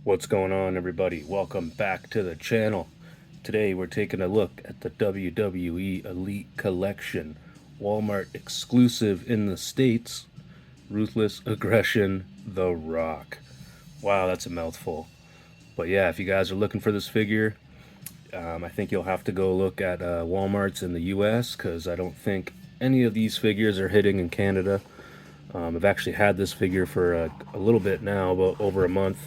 What's going on, everybody? Welcome back to the channel. Today we're taking a look at the WWE Elite Collection, Walmart exclusive in the States, Ruthless Aggression, The Rock. Wow, that's a mouthful. But yeah, if you guys are looking for this figure, I think you'll have to go look at Walmart's in the US because I don't think any of these figures are hitting in Canada. I've actually had this figure for a little bit now, about over a month.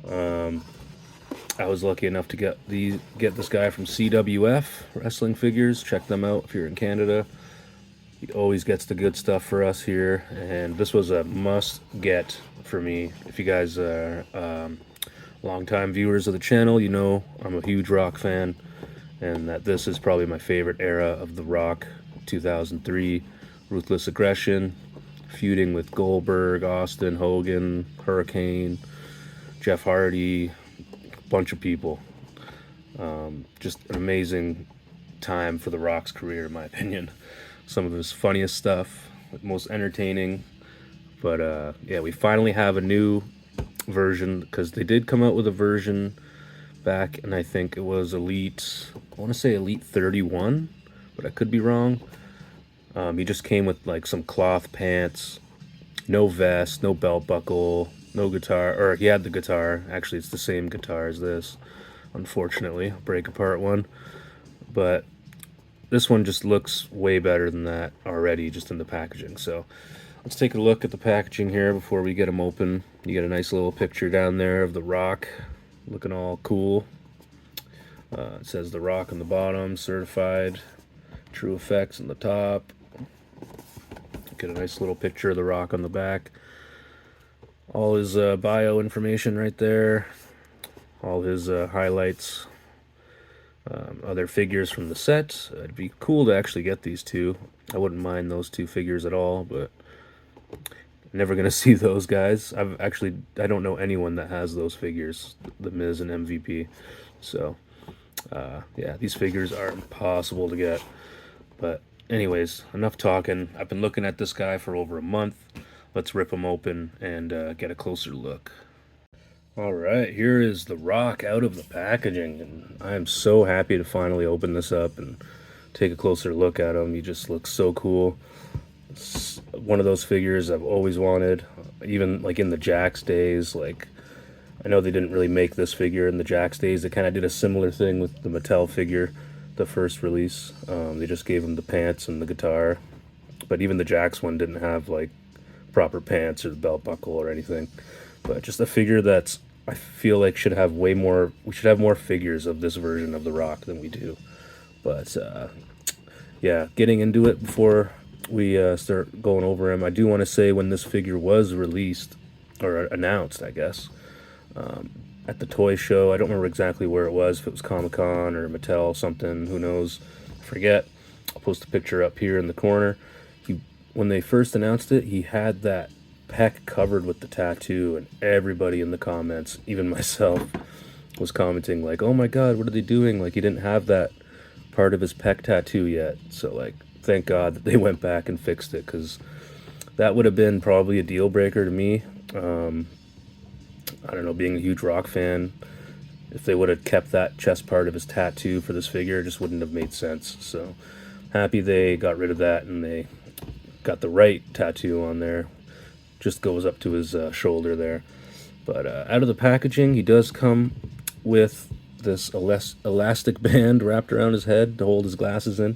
I was lucky enough to get this guy from CWF Wrestling Figures. Check them out if you're in Canada. He always gets the good stuff for us here, and this was a must get for me. If you guys are longtime viewers of the channel, you know I'm a huge Rock fan, and that this is probably my favorite era of the Rock. 2003, Ruthless Aggression, feuding with Goldberg, Austin, Hogan, Hurricane, Jeff Hardy, a bunch of people. Just an amazing time for The Rock's career, in my opinion. Some of his funniest stuff, most entertaining. But yeah, we finally have a new version because they did come out with a version back, and I think it was Elite, I want to say Elite 31, but I could be wrong. He just came with like some cloth pants, no vest, no belt buckle, no guitar, or he had the guitar. Actually, it's the same guitar as this, unfortunately, break apart one. But this one just looks way better than that already, just in the packaging. So let's take a look at the packaging here before we get them open. You get a nice little picture down there of The Rock, looking all cool. It says The Rock on the bottom, certified, True Effects on the top. Get a nice little picture of The Rock on the back. All his bio information right there. All his highlights. Other figures from the set. It'd be cool to actually get these two. I wouldn't mind those two figures at all, but never gonna see those guys. I don't know anyone that has those figures, the Miz and MVP. So yeah, these figures are impossible to get. But anyways, enough talking. I've been looking at this guy for over a month. Let's rip him open and get a closer look. All right, here is The Rock out of the packaging, and I am so happy to finally open this up and take a closer look at him. He just looks so cool. It's one of those figures I've always wanted, even like in the Jax days. Like, I know they didn't really make this figure in the Jax days. They kind of did a similar thing with the Mattel figure, the first release. They just gave him the pants and the guitar, but even the Jax one didn't have like proper pants or the belt buckle or anything. But just a figure that's, I feel like should have way more. We should have more figures of this version of The Rock than we do. But yeah, getting into it before we start going over him, I do want to say when this figure was released or announced, I guess, at the toy show. I don't remember exactly where it was, if it was Comic-Con or Mattel, something, who knows, I forget. I'll post a picture up here in the corner. When they first announced it, he had that pec covered with the tattoo, and everybody in the comments, even myself, was commenting like, oh my god, what are they doing? Like, he didn't have that part of his pec tattoo yet. So like, thank god that they went back and fixed it, because that would have been probably a deal breaker to me. I don't know, being a huge Rock fan, if they would have kept that chest part of his tattoo for this figure, it just wouldn't have made sense. So happy they got rid of that and they got the right tattoo on there. Just goes up to his shoulder there. But out of the packaging, he does come with this elastic band wrapped around his head to hold his glasses in.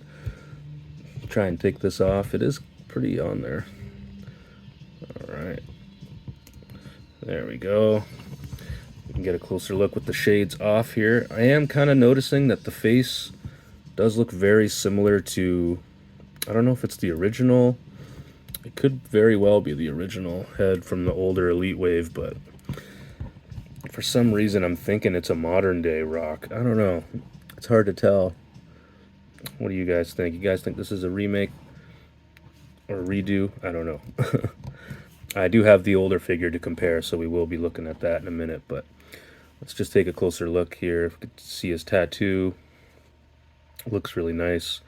Try and take this off. It is pretty on there. All right. There we go. You can get a closer look with the shades off here. I am kind of noticing that the face does look very similar to, I don't know if it's the original. It could very well be the original head from the older Elite Wave, but for some reason I'm thinking it's a modern day Rock. I don't know. It's hard to tell. What do you guys think? You guys think this is a remake or a redo? I don't know. I do have the older figure to compare, so we will be looking at that in a minute, but let's just take a closer look here. If you can see his tattoo. Looks really nice.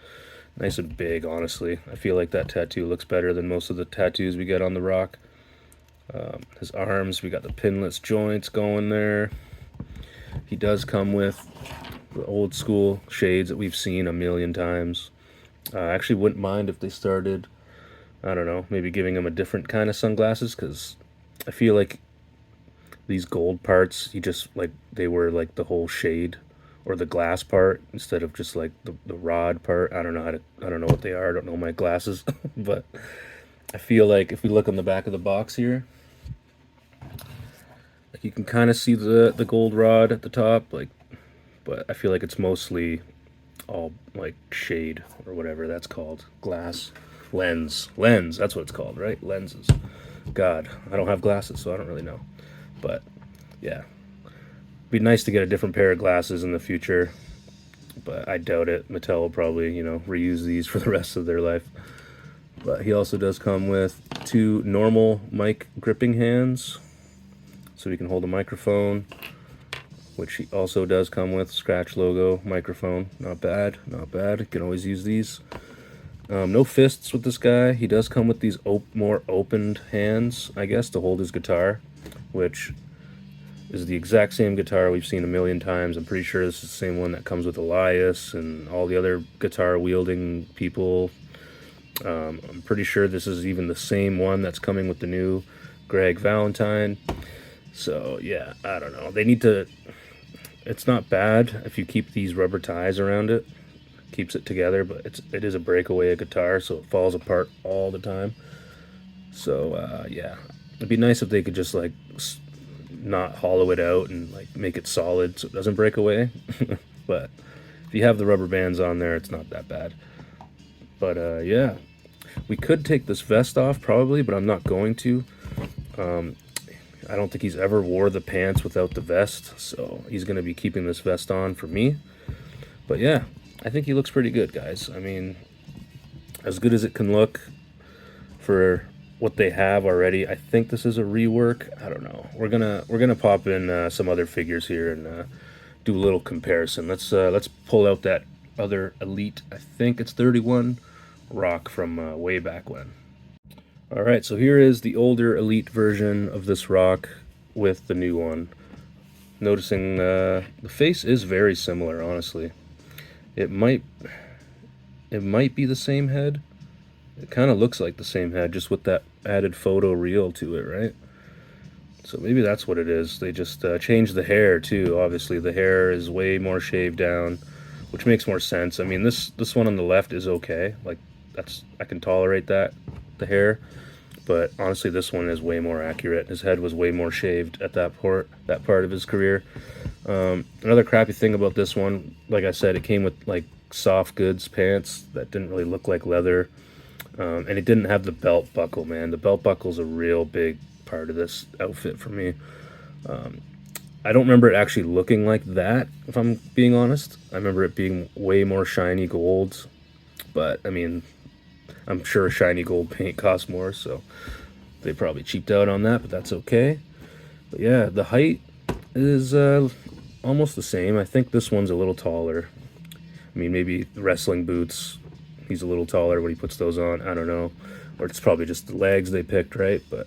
Nice and big, honestly. I feel like that tattoo looks better than most of the tattoos we get on The Rock. His arms, we got the pinless joints going there. He does come with the old school shades that we've seen a million times. I actually wouldn't mind if they started, I don't know, maybe giving him a different kind of sunglasses, because I feel like these gold parts, he just like they were like the whole shade or the glass part instead of just like the rod part. I don't know what they are. I don't know my glasses, but I feel like if we look on the back of the box here, like you can kind of see the gold rod at the top, like, but I feel like it's mostly all like shade or whatever that's called. Glass. Lens, that's what it's called, right? Lenses. God, I don't have glasses, so I don't really know. But yeah, be nice to get a different pair of glasses in the future, but I doubt it. Mattel will probably, reuse these for the rest of their life. But he also does come with two normal mic gripping hands, so he can hold a microphone, which he also does come with. Scratch logo microphone. Not bad, not bad. You can always use these. No fists with this guy. He does come with these more opened hands, I guess, to hold his guitar, which is the exact same guitar we've seen a million times. I'm pretty sure this is the same one that comes with Elias and all the other guitar-wielding people. I'm pretty sure this is even the same one that's coming with the new Greg Valentine. So, yeah, I don't know. They need to... It's not bad if you keep these rubber ties around it. Keeps it together, but it is a breakaway guitar, so it falls apart all the time. So, yeah. It'd be nice if they could just, like, not hollow it out and like make it solid so it doesn't break away. But if you have the rubber bands on there, it's not that bad. But yeah, we could take this vest off probably, but I'm not going to. I don't think he's ever wore the pants without the vest, so he's going to be keeping this vest on for me. But yeah, I think he looks pretty good, guys. I mean, as good as it can look for what they have already. I think this is a rework. I don't know. We're gonna pop in some other figures here and do a little comparison. Let's pull out that other Elite. I think it's 31 Rock from way back when. All right, so here is the older Elite version of this Rock with the new one. Noticing the face is very similar, honestly. It might be the same head. It kind of looks like the same head, just with that added photo reel to it, right? So maybe that's what it is. They just changed the hair, too. Obviously, the hair is way more shaved down, which makes more sense. I mean, this one on the left is okay. Like, I can tolerate that, the hair. But honestly, this one is way more accurate. His head was way more shaved at that part of his career. Another crappy thing about this one, like I said, it came with, like, soft goods pants that didn't really look like leather. And it didn't have the belt buckle, man. The belt buckle's a real big part of this outfit for me. I don't remember it actually looking like that, if I'm being honest. I remember it being way more shiny gold. But, I mean, I'm sure shiny gold paint costs more, so they probably cheaped out on that, but that's okay. But yeah, the height is almost the same. I think this one's a little taller. I mean, maybe the wrestling boots... He's a little taller when he puts those on. I don't know. Or it's probably just the legs they picked, right? But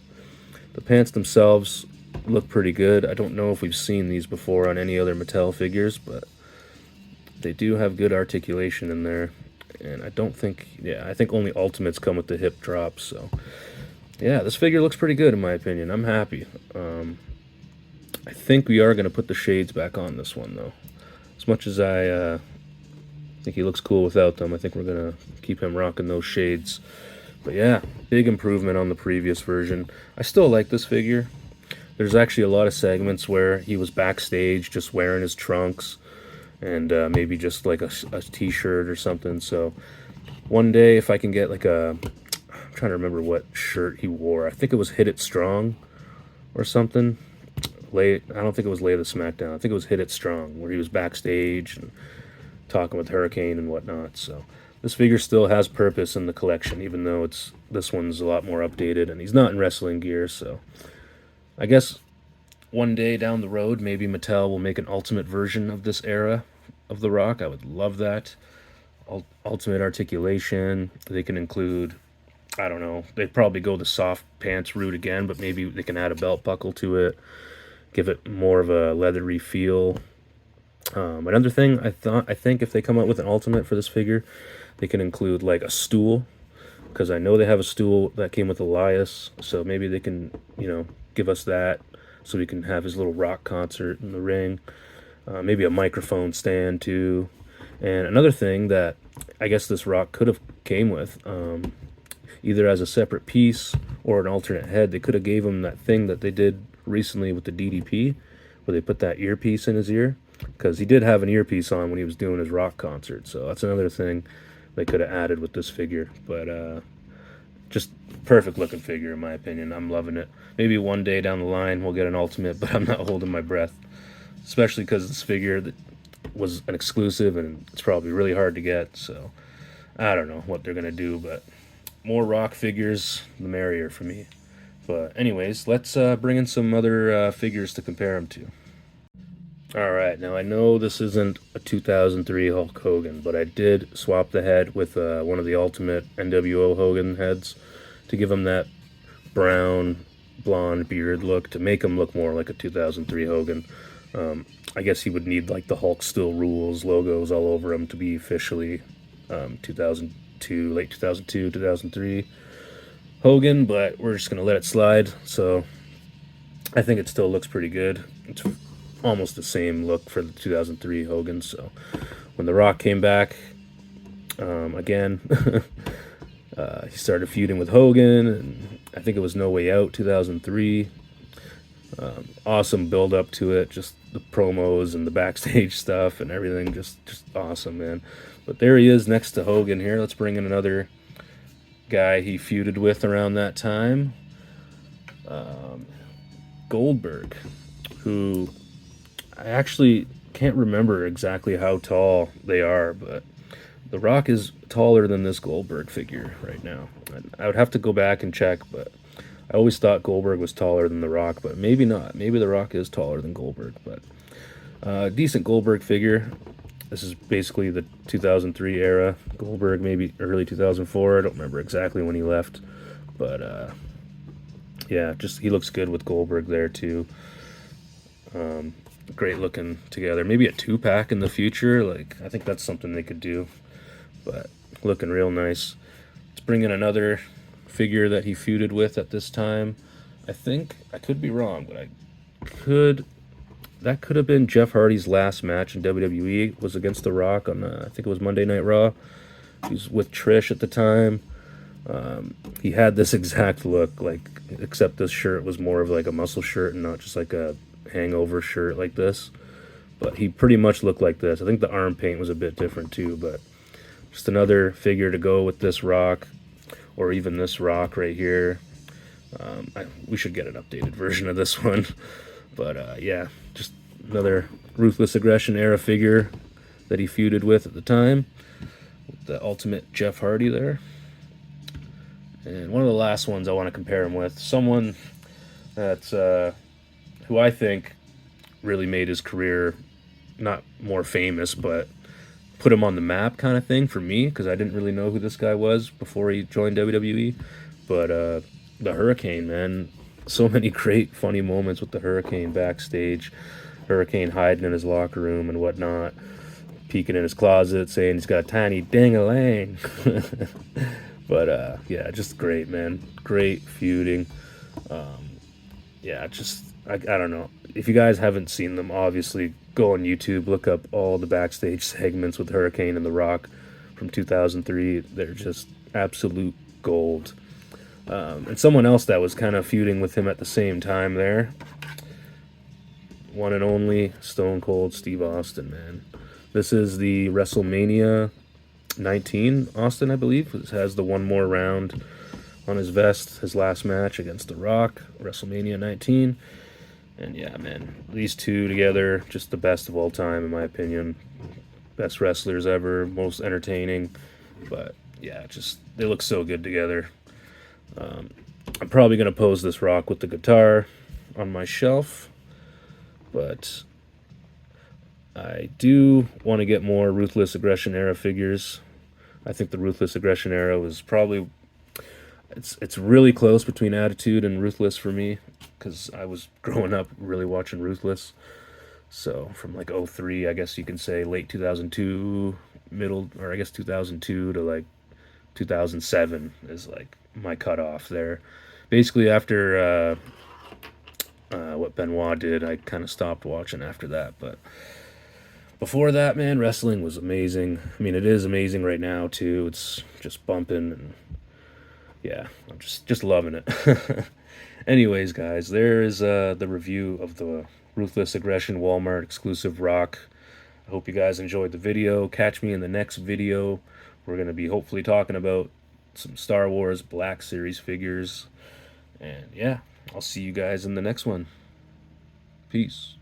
the pants themselves look pretty good. I don't know if we've seen these before on any other Mattel figures, but they do have good articulation in there. And I don't think... Yeah, I think only Ultimates come with the hip drop, so... Yeah, this figure looks pretty good in my opinion. I'm happy. I think we are going to put the shades back on this one, though. As much as I think he looks cool without them, I think we're going to keep him rocking those shades. But yeah, big improvement on the previous version. I still like this figure. There's actually a lot of segments where he was backstage just wearing his trunks and maybe just like a t-shirt or something. So one day if I can get like I'm trying to remember what shirt he wore. I think it was Hit It Strong or something. I don't think it was Lay the Smackdown. I think it was Hit It Strong, where he was backstage and talking with Hurricane and whatnot. So this figure still has purpose in the collection, even though this one's a lot more updated, and he's not in wrestling gear. So I guess one day down the road, maybe Mattel will make an ultimate version of this era of The Rock. I would love that. Ultimate articulation. They can include I don't know. They'd probably go the soft pants route again, but maybe they can add a belt buckle to it, give it more of a leathery feel. Another thing I think if they come out with an ultimate for this figure, they can include like a stool, because I know they have a stool that came with Elias, so maybe they can, give us that so we can have his little rock concert in the ring. Maybe a microphone stand too. And another thing that I guess this rock could have came with, either as a separate piece or an alternate head, they could have gave him that thing that they did recently with the DDP, where they put that earpiece in his ear, because he did have an earpiece on when he was doing his rock concert. So that's another thing they could have added with this figure. But just perfect looking figure in my opinion. I'm loving it. Maybe one day down the line we'll get an ultimate, but I'm not holding my breath, especially because this figure that was an exclusive and it's probably really hard to get. So I don't know what they're gonna do, but more rock figures the merrier for me. But anyways, let's bring in some other figures to compare them to. All right, now I know this isn't a 2003 Hulk Hogan, but I did swap the head with one of the Ultimate NWO Hogan heads to give him that brown, blonde beard look to make him look more like a 2003 Hogan. I guess he would need like the Hulk Still Rules logos all over him to be officially 2002, late 2002, 2003 Hogan, but we're just going to let it slide. So I think it still looks pretty good. It's almost the same look for the 2003 Hogan. So when The Rock came back again, he started feuding with Hogan, and I think it was No Way Out 2003. Awesome build up to it, just the promos and the backstage stuff and everything, just awesome, man. But there he is next to Hogan here. Let's bring in another guy he feuded with around that time, Goldberg, who I actually can't remember exactly how tall they are, but The Rock is taller than this Goldberg figure right now. I would have to go back and check, but I always thought Goldberg was taller than The Rock, but maybe not. Maybe The Rock is taller than Goldberg, but decent Goldberg figure. This is basically the 2003 era. Goldberg, maybe early 2004. I don't remember exactly when he left, but yeah, just he looks good with Goldberg there too. Great looking together. Maybe a 2-pack in the future. Like, I think that's something they could do, but looking real nice. Let's bring in another figure that he feuded with at this time. I think I could be wrong, but that could have been Jeff Hardy's last match in WWE. Was against The Rock on I think it was Monday Night Raw. He was with Trish at the time. He had this exact look, like, except this shirt was more of like a muscle shirt and not just like a hangover shirt like this. But he pretty much looked like this. I think the arm paint was a bit different too, but just another figure to go with this Rock, or even this Rock right here. We should get an updated version of this one. But yeah, just another Ruthless Aggression era figure that he feuded with at the time, with the Ultimate Jeff Hardy there. And one of the last ones I want to compare him with, someone that's who I think really made his career not more famous, but put him on the map kind of thing for me, because I didn't really know who this guy was before he joined WWE. But the Hurricane, man, so many great funny moments with the Hurricane backstage. Hurricane hiding in his locker room and whatnot, peeking in his closet, saying he's got a tiny ding-a-lang. But yeah, just great, man. Great feuding. Yeah, just I don't know. If you guys haven't seen them, obviously go on YouTube, look up all the backstage segments with Hurricane and The Rock from 2003. They're just absolute gold. And someone else that was kind of feuding with him at the same time there, one and only Stone Cold Steve Austin, man. This is the WrestleMania 19 Austin, I believe. It has the one more round on his vest, his last match against The Rock, WrestleMania 19. And yeah, man, these two together, just the best of all time in my opinion. Best wrestlers ever, most entertaining. But yeah, just they look so good together. I'm probably going to pose this Rock with the guitar on my shelf, but I do want to get more Ruthless Aggression era figures. I think the Ruthless Aggression era was probably, It's really close between Attitude and Ruthless for me, because I was growing up really watching Ruthless. So from like '03, I guess you can say late 2002, middle, or I guess 2002 to like 2007 is like my cutoff there. Basically, after what Benoit did, I kind of stopped watching after that. But before that, man, wrestling was amazing. I mean, it is amazing right now too. It's just bumping, and yeah, I'm just loving it. Anyways, guys, there is the review of the Ruthless Aggression Walmart exclusive rock. I hope you guys enjoyed the video. Catch me in the next video. We're going to be hopefully talking about some Star Wars Black Series figures. And yeah, I'll see you guys in the next one. Peace.